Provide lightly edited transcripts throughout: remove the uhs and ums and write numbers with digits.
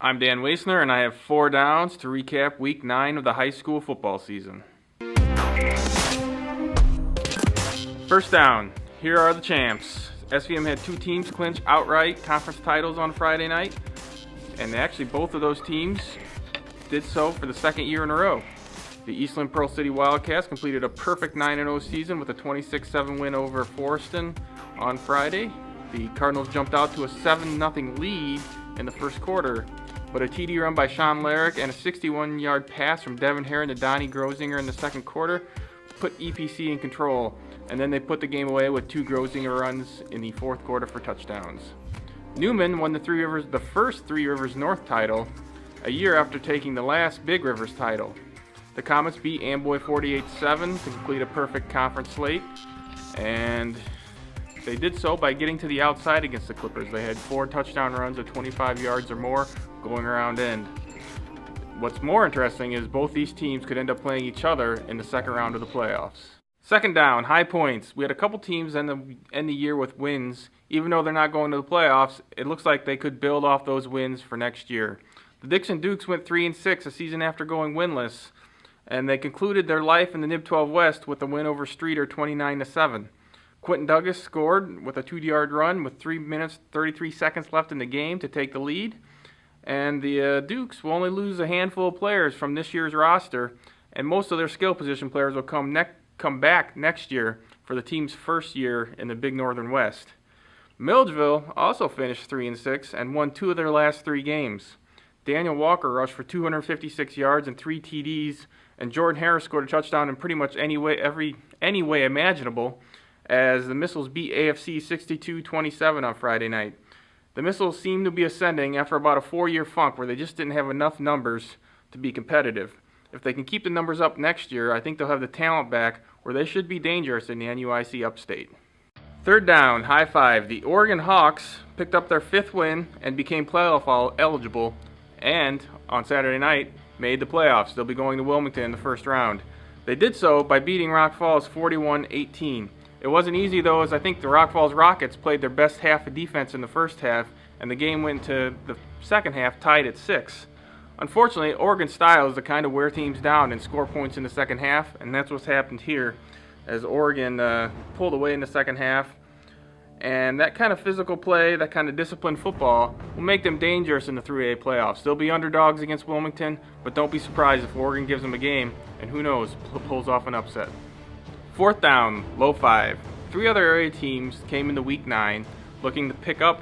I'm Dan Waisner, and I have 4 downs to recap Week 9 of the high school football season. First down, here are the champs. SVM had 2 teams clinch outright conference titles on Friday night, and actually both of those teams did so for the second year in a row. The Eastland Pearl City Wildcats completed a perfect 9-0 season with a 26-7 win over Forreston on Friday. The Cardinals jumped out to a 7-0 lead in the first quarter, but a TD run by Sean Larrick and a 61-yard pass from Devin Heron to Donnie Grosinger in the second quarter put EPC in control, and then they put the game away with 2 Grosinger runs in the fourth quarter for touchdowns. Newman won the first Three Rivers North title a year after taking the last Big Rivers title. The Comets beat Amboy 48-7 to complete a perfect conference slate, and they did so by getting to the outside against the Clippers. They had 4 touchdown runs of 25 yards or more going around end. What's more interesting is both these teams could end up playing each other in the second round of the playoffs. Second down, High Points. We had a couple teams end the year with wins. Even though they're not going to the playoffs, it looks like they could build off those wins for next year. The Dixon Dukes went 3-6 a season after going winless, and they concluded their life in the NIB 12 West with a win over Streeter 29-7. Quentin Douglas scored with a 2-yard run with 3 minutes 33 seconds left in the game to take the lead. And the Dukes will only lose a handful of players from this year's roster, and most of their skill position players will come back next year for the team's first year in the Big Northern West. Milledgeville also finished 3-6 and won 2 of their last 3 games. Daniel Walker rushed for 256 yards and 3 TDs, and Jordan Harris scored a touchdown in pretty much any way imaginable, as the Missiles beat AFC 62-27 on Friday night. The Missiles seem to be ascending after about a 4-year funk where they just didn't have enough numbers to be competitive. If they can keep the numbers up next year, I think they'll have the talent back where they should be dangerous in the NUIC Upstate. Third down, High Five. The Oregon Hawks picked up their 5th win and became playoff eligible, and on Saturday night made the playoffs. They'll be going to Wilmington in the first round. They did so by beating Rock Falls 41-18. It wasn't easy though, as I think the Rock Falls Rockets played their best half of defense in the first half, and the game went to the second half tied at 6. Unfortunately, Oregon style is the kind of wear teams down and score points in the second half, and that's what's happened here as Oregon pulled away in the second half. And that kind of physical play, that kind of disciplined football will make them dangerous in the 3A playoffs. They'll be underdogs against Wilmington, but don't be surprised if Oregon gives them a game, and who knows, pulls off an upset. Fourth down, Low 5. 3 other area teams came into Week 9 looking to pick up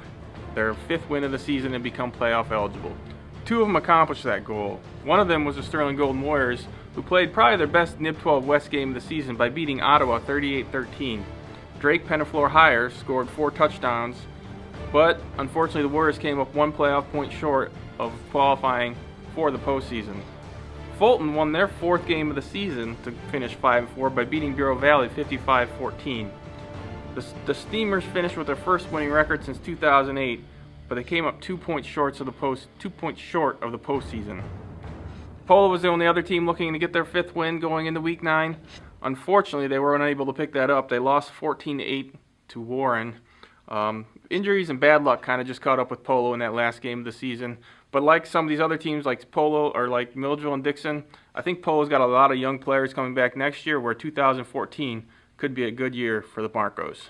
their 5th win of the season and become playoff eligible. 2 of them accomplished that goal. One of them was the Sterling Golden Warriors, who played probably their best NIB 12 West game of the season by beating Ottawa 38-13. Drake Penaflor Hire scored 4 touchdowns, but unfortunately the Warriors came up 1 playoff point short of qualifying for the postseason. Fulton won their 4th game of the season to finish 5-4 by beating Bureau Valley 55-14. The Steamers finished with their first winning record since 2008, but they came up 2 points short of the postseason. Polo was the only other team looking to get their 5th win going into Week 9. Unfortunately, they were unable to pick that up. They lost 14-8 to Warren. Injuries and bad luck kind of just caught up with Polo in that last game of the season. But like some of these other teams like Polo or like Milledgeville and Dixon, I think Polo's got a lot of young players coming back next year, where 2014 could be a good year for the Marcos.